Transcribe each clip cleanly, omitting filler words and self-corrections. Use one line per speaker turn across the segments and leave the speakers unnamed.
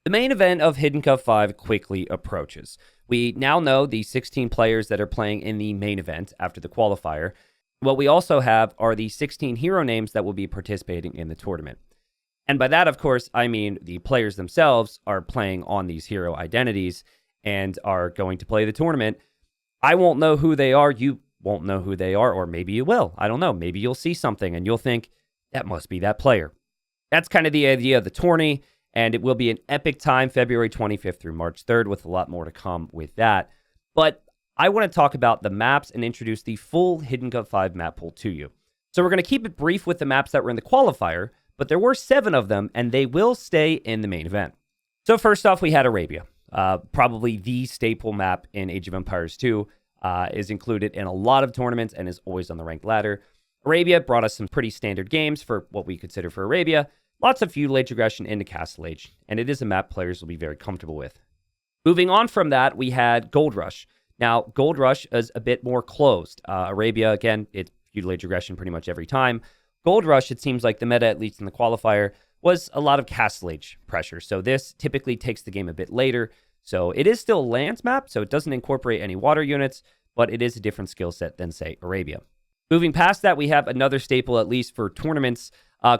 The main event of Hidden Cup 5 quickly approaches. We now know the 16 players that are playing in the main event after the qualifier. What we also have are the 16 hero names that will be participating in the tournament. And by that, of course, I mean the players themselves are playing on these hero identities and are going to play the tournament. I won't know who they are. You won't know who they are, or maybe you will. I don't know. Maybe you'll see something and you'll think, that must be that player. That's kind of the idea of the tourney, and it will be an epic time, February 25th through March 3rd, with a lot more to come with that. But I want to talk about the maps and introduce the full Hidden Cup 5 map pool to you. So we're going to keep it brief with the maps that were in the qualifier, but there were 7 of them, and they will stay in the main event. So first off, we had Arabia. Probably the staple map in Age of Empires 2, is included in a lot of tournaments and is always on the ranked ladder. Arabia brought us some pretty standard games for what we consider for Arabia. Lots of feudal age aggression into Castle Age, and it is a map players will be very comfortable with. Moving on from that, we had Gold Rush. Now, Gold Rush is a bit more closed. Arabia, again, it's feudal age aggression pretty much every time. Gold Rush, it seems like the meta, at least in the qualifier, was a lot of Castle Age pressure. So this typically takes the game a bit later. So it is still a lands map, so it doesn't incorporate any water units, but it is a different skill set than, say, Arabia. Moving past that, we have another staple, at least for tournaments,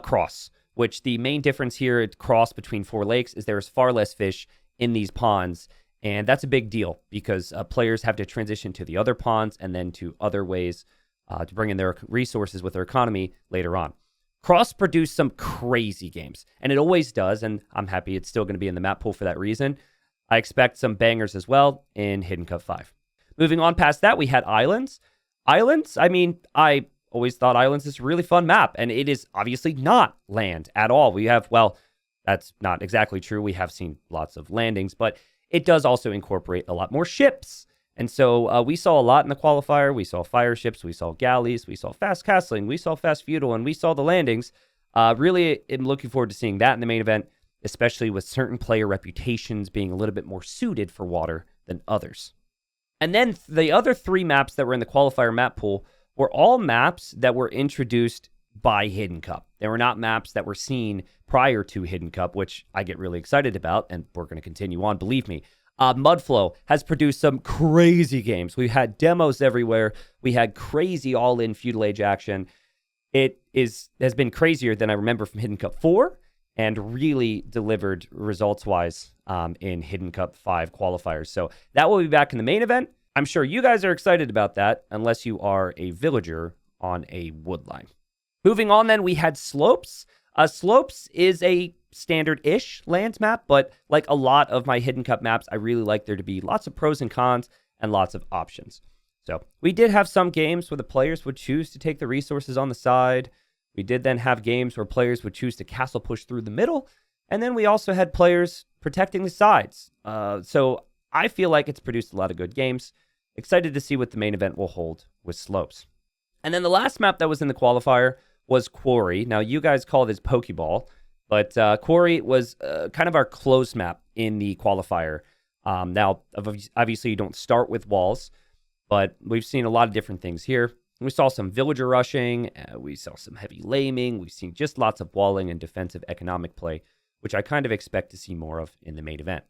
Cross, which the main difference here at Cross between 4 lakes is there is far less fish in these ponds, and that's a big deal because players have to transition to the other ponds and then to other ways to bring in their resources with their economy later on. Cross produced some crazy games, and it always does, and I'm happy it's still going to be in the map pool for that reason. I expect some bangers as well in Hidden Cup 5. Moving on past that, we had Islands. Islands, I mean, I always thought Islands is a really fun map, and it is obviously not land at all. We have, well, that's not exactly true. We have seen lots of landings, but it does also incorporate a lot more ships. And so we saw a lot in the qualifier. We saw fire ships, we saw galleys, we saw fast castling, we saw fast feudal, and we saw the landings. Really, I'm looking forward to seeing that in the main event, especially with certain player reputations being a little bit more suited for water than others. And then the other 3 maps that were in the qualifier map pool were all maps that were introduced by Hidden Cup. They were not maps that were seen prior to Hidden Cup, which I get really excited about, and we're going to continue on, believe me. Mudflow has produced some crazy games. We've had demos everywhere. We had crazy all-in feudal age action. It has been crazier than I remember from Hidden Cup 4, and really delivered results-wise in Hidden Cup 5 qualifiers. So that will be back in the main event. I'm sure you guys are excited about that, unless you are a villager on a wood line. Moving on then, we had Slopes. Slopes is a standard-ish lands map, but like a lot of my Hidden Cup maps, I really like there to be lots of pros and cons and lots of options. So we did have some games where the players would choose to take the resources on the side. We did then have games where players would choose to castle push through the middle. And then we also had players protecting the sides. So I feel like it's produced a lot of good games. Excited to see what the main event will hold with Slopes. And then the last map that was in the qualifier was Quarry. Now, you guys call this Pokeball, but Quarry was kind of our close map in the qualifier. Now, obviously, you don't start with walls, but we've seen a lot of different things here. We saw some villager rushing, we saw some heavy laming, we've seen just lots of walling and defensive economic play, which I kind of expect to see more of in the main event.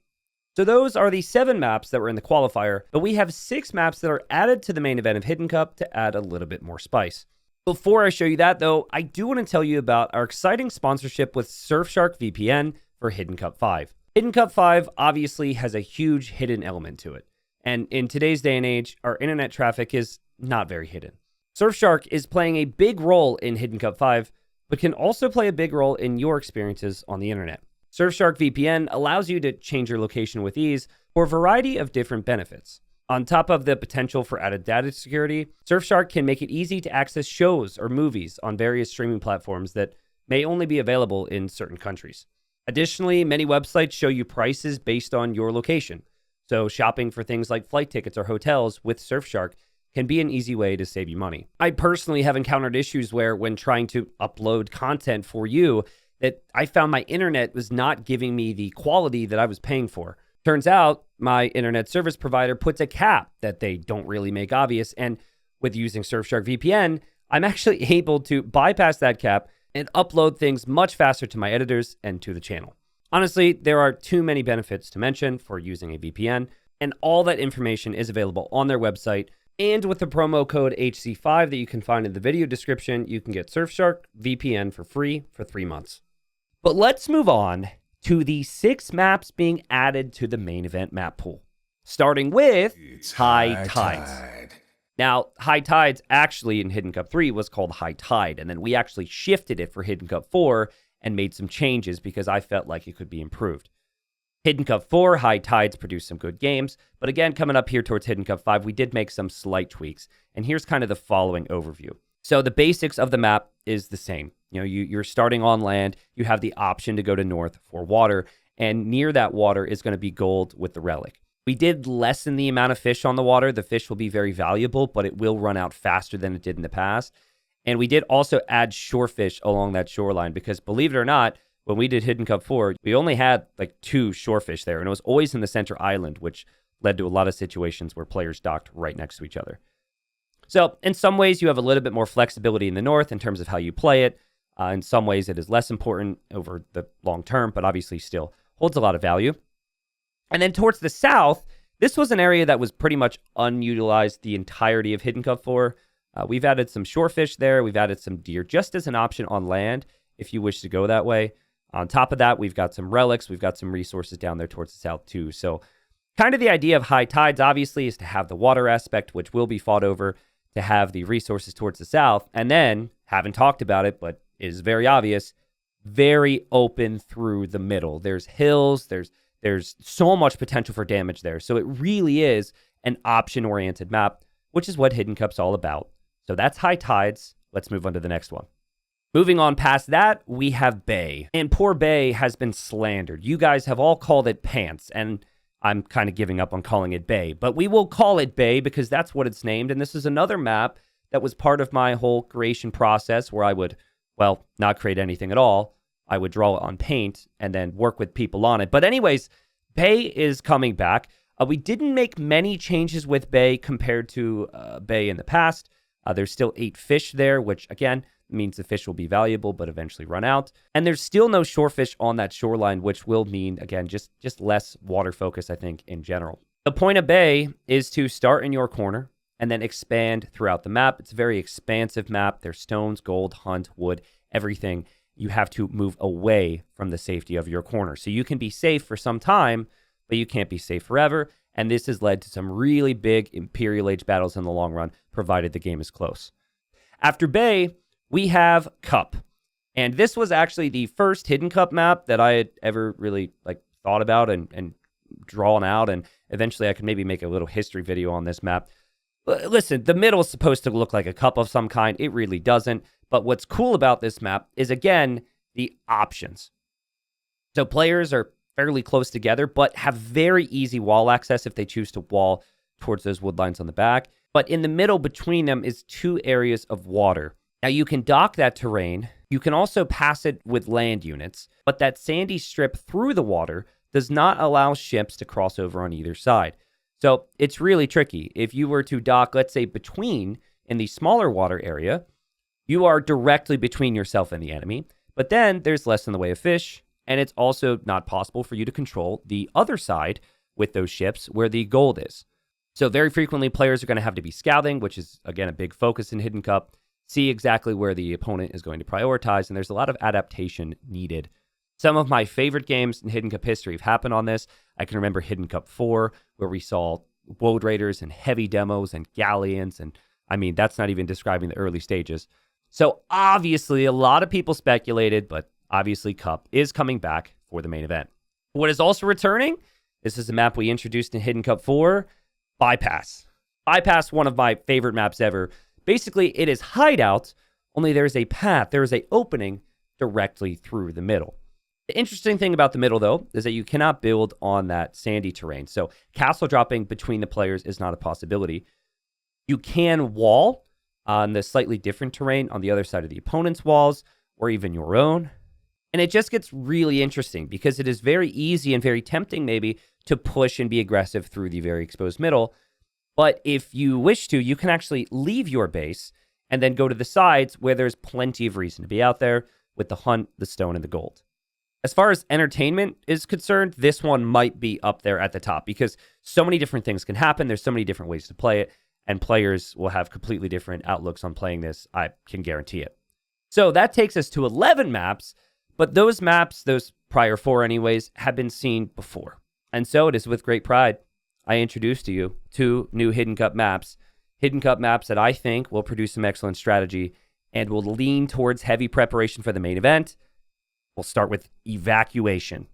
So those are the 7 maps that were in the qualifier, but we have 6 maps that are added to the main event of Hidden Cup to add a little bit more spice. Before I show you that, though, I do want to tell you about our exciting sponsorship with Surfshark VPN for Hidden Cup 5. Hidden Cup 5 obviously has a huge hidden element to it, and in today's day and age, our internet traffic is not very hidden. Surfshark is playing a big role in Hidden Cup 5, but can also play a big role in your experiences on the internet. Surfshark VPN allows you to change your location with ease for a variety of different benefits. On top of the potential for added data security, Surfshark can make it easy to access shows or movies on various streaming platforms that may only be available in certain countries. Additionally, many websites show you prices based on your location. So shopping for things like flight tickets or hotels with Surfshark can be an easy way to save you money. I personally have encountered issues where when trying to upload content for you, that I found my internet was not giving me the quality that I was paying for. Turns out my internet service provider puts a cap that they don't really make obvious. And with using Surfshark VPN, I'm actually able to bypass that cap and upload things much faster to my editors and to the channel. Honestly, there are too many benefits to mention for using a VPN, and all that information is available on their website. And with the promo code HC5 that you can find in the video description, you can get Surfshark VPN for free for 3 months. But let's move on to the 6 maps being added to the main event map pool, starting with High Tides. Now, High Tides actually in Hidden Cup 3 was called High Tide, and then we actually shifted it for Hidden Cup 4 and made some changes because I felt like it could be improved. Hidden Cup 4, High Tides produced some good games, but again, coming up here towards Hidden Cup 5, we did make some slight tweaks, and here's kind of the following overview. So the basics of the map is the same. You're starting on land, you have the option to go to north for water, and near that water is going to be gold with the relic. We did lessen the amount of fish on the water. The fish will be very valuable, but it will run out faster than it did in the past. And we did also add shorefish along that shoreline because, believe it or not, when we did Hidden Cup 4, we only had like 2 shorefish there, and it was always in the center island, which led to a lot of situations where players docked right next to each other. So in some ways, you have a little bit more flexibility in the north in terms of how you play it. In some ways, it is less important over the long term, but obviously still holds a lot of value. And then towards the south, this was an area that was pretty much unutilized the entirety of Hidden Cup 4. We've added some shorefish there. We've added some deer just as an option on land if you wish to go that way. On top of that, we've got some relics. We've got some resources down there towards the south too. So kind of the idea of High Tides, obviously, is to have the water aspect, which will be fought over, to have the resources towards the south. And then, haven't talked about it, but is very obvious, very open through the middle. There's hills. There's so much potential for damage there. So it really is an option-oriented map, which is what Hidden Cup's all about. So that's High Tides. Let's move on to the next one. Moving on past that, we have Bay. And poor Bay has been slandered. You guys have all called it Pants, and I'm kind of giving up on calling it Bay. But we will call it Bay because that's what it's named. And this is another map that was part of my whole creation process where I would, well, not create anything at all. I would draw it on paint and then work with people on it. But anyways, Bay is coming back. We didn't make many changes with Bay compared to Bay in the past. There's still 8 fish there, which again, means the fish will be valuable, but eventually run out. And there's still no shorefish on that shoreline, which will mean, again, just less water focus, I think, in general. The point of Bay is to start in your corner and then expand throughout the map. It's a very expansive map. There's stones, gold, hunt, wood, everything. You have to move away from the safety of your corner. So you can be safe for some time, but you can't be safe forever. And this has led to some really big Imperial Age battles in the long run, provided the game is close. After Bay, we have Cup. And this was actually the first Hidden Cup map that I had ever really thought about and drawn out. And eventually I could maybe make a little history video on this map. Listen, the middle is supposed to look like a cup of some kind. It really doesn't. But what's cool about this map is, again, the options. So players are fairly close together, but have very easy wall access if they choose to wall towards those wood lines on the back. But in the middle between them is 2 areas of water. Now, you can dock that terrain. You can also pass it with land units, but that sandy strip through the water does not allow ships to cross over on either side. So it's really tricky. If you were to dock, let's say, between in the smaller water area, you are directly between yourself and the enemy, but then there's less in the way of fish, and it's also not possible for you to control the other side with those ships where the gold is. So very frequently, players are going to have to be scouting, which is, again, a big focus in Hidden Cup. See exactly where the opponent is going to prioritize, and there's a lot of adaptation needed. Some of my favorite games in Hidden Cup history have happened on this. I can remember Hidden Cup 4, where we saw Woad Raiders and heavy demos and galleons, and I mean, that's not even describing the early stages. So obviously, a lot of people speculated, but obviously Cup is coming back for the main event. What is also returning, this is a map we introduced in Hidden Cup 4, Bypass. Bypass, one of my favorite maps ever. Basically, it is hideout, only there's a path, there is an opening directly through the middle. The interesting thing about the middle, though, is that you cannot build on that sandy terrain. So castle dropping between the players is not a possibility. You can wall on the slightly different terrain on the other side of the opponent's walls, or even your own. And it just gets really interesting because it is very easy and very tempting maybe to push and be aggressive through the very exposed middle. But if you wish to, you can actually leave your base and then go to the sides where there's plenty of reason to be out there with the hunt, the stone, and the gold. As far as entertainment is concerned, this one might be up there at the top because so many different things can happen. There's so many different ways to play it, and players will have completely different outlooks on playing this. I can guarantee it. So that takes us to 11 maps, but those maps, those prior 4 anyways, have been seen before. And so it is with great pride I introduce to you 2 new Hidden Cup maps. Hidden Cup maps that I think will produce some excellent strategy and will lean towards heavy preparation for the main event. We'll start with Evacuation.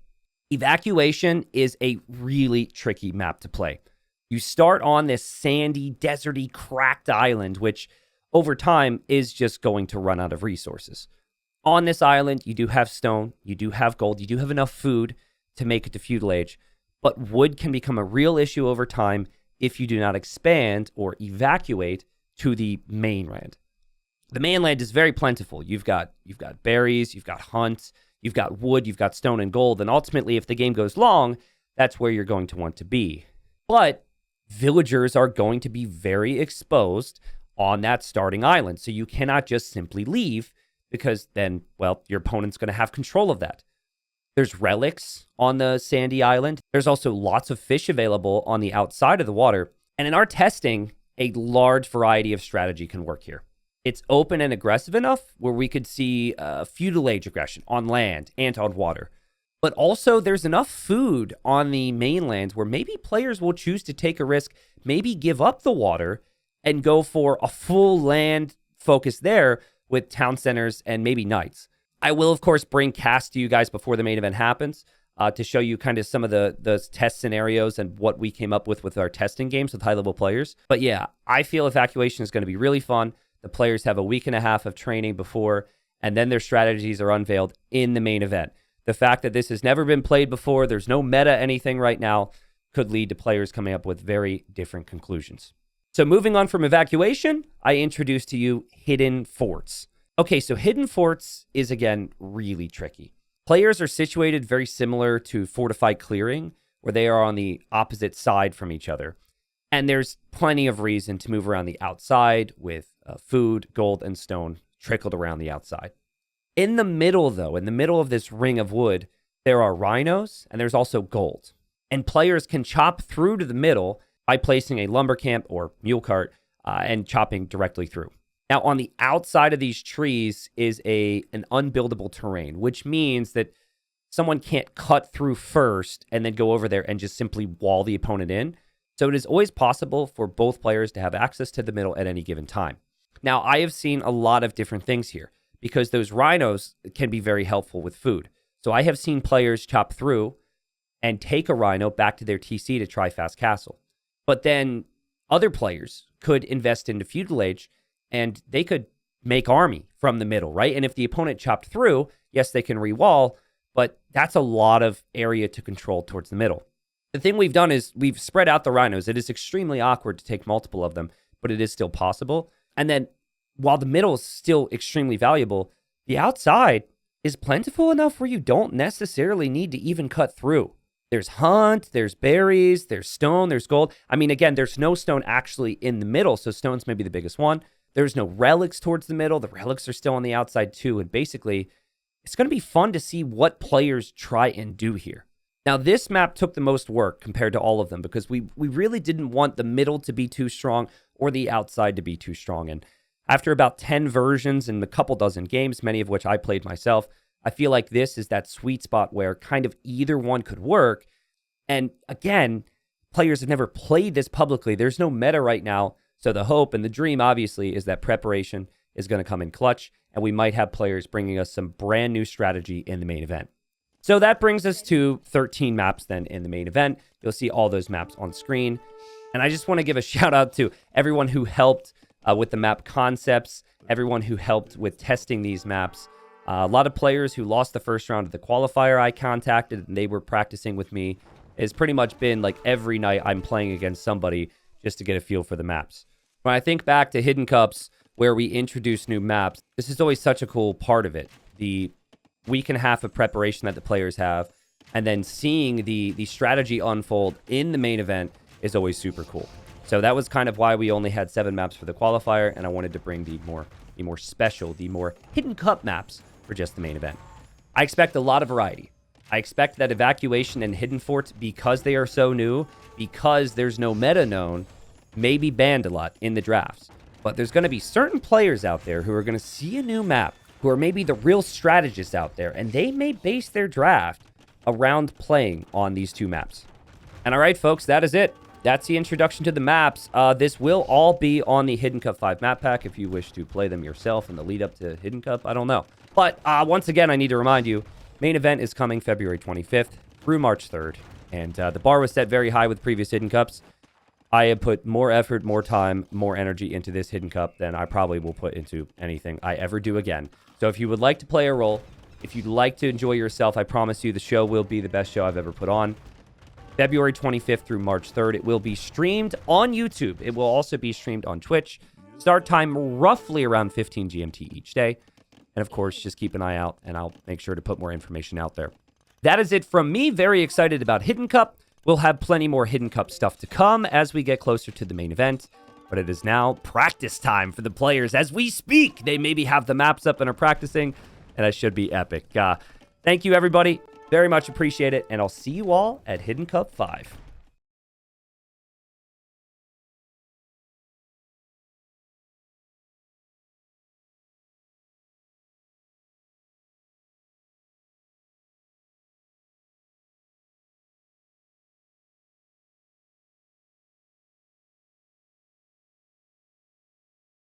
Evacuation is a really tricky map to play. You start on this sandy, deserty, cracked island, which over time is just going to run out of resources. On this island, you do have stone, you do have gold, you do have enough food to make it to feudal age, but wood can become a real issue over time if you do not expand or evacuate to the mainland. The mainland is very plentiful. You've got berries, you've got hunts, you've got wood, you've got stone and gold, and ultimately, if the game goes long, that's where you're going to want to be. But villagers are going to be very exposed on that starting island, so you cannot just simply leave because then, well, your opponent's going to have control of that. There's relics on the sandy island. There's also lots of fish available on the outside of the water, and in our testing, a large variety of strategy can work here. It's open and aggressive enough where we could see feudal age aggression on land and on water. But also there's enough food on the mainland where maybe players will choose to take a risk, maybe give up the water and go for a full land focus there with town centers and maybe knights. I will, of course, bring casts to you guys before the main event happens to show you kind of some of the test scenarios and what we came up with our testing games with high-level players. But yeah, I feel Evacuation is going to be really fun. The players have a week and a half of training before, and then their strategies are unveiled in the main event. The fact that this has never been played before, there's no meta anything right now, could lead to players coming up with very different conclusions. So moving on from Evacuation, I introduce to you Hidden Forts. Okay, so Hidden Forts is, again, really tricky. Players are situated very similar to Fortified Clearing, where they are on the opposite side from each other. And there's plenty of reason to move around the outside with food, gold, and stone trickled around the outside. In the middle, though, in the middle of this ring of wood, there are rhinos and there's also gold. And players can chop through to the middle by placing a lumber camp or mule cart and chopping directly through. Now, on the outside of these trees is an unbuildable terrain, which means that someone can't cut through first and then go over there and just simply wall the opponent in. So it is always possible for both players to have access to the middle at any given time. Now, I have seen a lot of different things here because those rhinos can be very helpful with food. So I have seen players chop through and take a rhino back to their TC to try Fast Castle. But then other players could invest into feudal age and they could make army from the middle, right? And if the opponent chopped through, yes, they can re-wall, but that's a lot of area to control towards the middle. The thing we've done is we've spread out the rhinos. It is extremely awkward to take multiple of them, but it is still possible. And then while the middle is still extremely valuable, the outside is plentiful enough where you don't necessarily need to even cut through. There's hunt, there's berries, there's stone, there's gold. I mean, again, there's no stone actually in the middle, so stone's maybe the biggest one. There's no relics towards the middle. The relics are still on the outside too. And basically, it's going to be fun to see what players try and do here. Now, this map took the most work compared to all of them because we really didn't want the middle to be too strong or the outside to be too strong. And after about 10 versions and a couple dozen games, many of which I played myself, I feel like this is that sweet spot where kind of either one could work. And again, players have never played this publicly. There's no meta right now. So the hope and the dream, obviously, is that preparation is going to come in clutch, and we might have players bringing us some brand new strategy in the main event. So that brings us to 13 maps then in the main event. You'll see all those maps on screen. And I just want to give a shout out to everyone who helped with the map concepts, everyone who helped with testing these maps. A lot of players who lost the first round of the qualifier I contacted, and they were practicing with me. It's pretty much been like every night I'm playing against somebody just to get a feel for the maps. When I think back to Hidden Cups, where we introduce new maps, this is always such a cool part of it. The week and a half of preparation that the players have, and then seeing the strategy unfold in the main event is always super cool. So that was kind of why we only had 7 maps for the qualifier, and I wanted to bring the more special, the more Hidden Cup maps for just the main event. I expect a lot of variety. I expect that Evacuation and Hidden Fort, because they are so new, because there's no meta known, may be banned a lot in the drafts. But there's going to be certain players out there who are going to see a new map, who are maybe the real strategists out there, and they may base their draft around playing on these two maps. And all right, folks, that is it. That's the introduction to the maps. This will all be on the Hidden Cup 5 map pack if you wish to play them yourself in the lead up to Hidden Cup. I don't know. But once again, I need to remind you, main event is coming February 25th through March 3rd. And the bar was set very high with previous Hidden Cups. I have put more effort, more time, more energy into this Hidden Cup than I probably will put into anything I ever do again. So if you would like to play a role, if you'd like to enjoy yourself, I promise you the show will be the best show I've ever put on. February 25th through March 3rd. It will be streamed on YouTube. It will also be streamed on Twitch. Start time roughly around 15 GMT each day. And of course, just keep an eye out, and I'll make sure to put more information out there. That is it from me. Very excited about Hidden Cup. We'll have plenty more Hidden Cup stuff to come as we get closer to the main event. But it is now practice time for the players as we speak. They maybe have the maps up and are practicing, and that should be epic. Thank you, everybody. Very much appreciate it, and I'll see you all at Hidden Cup 5.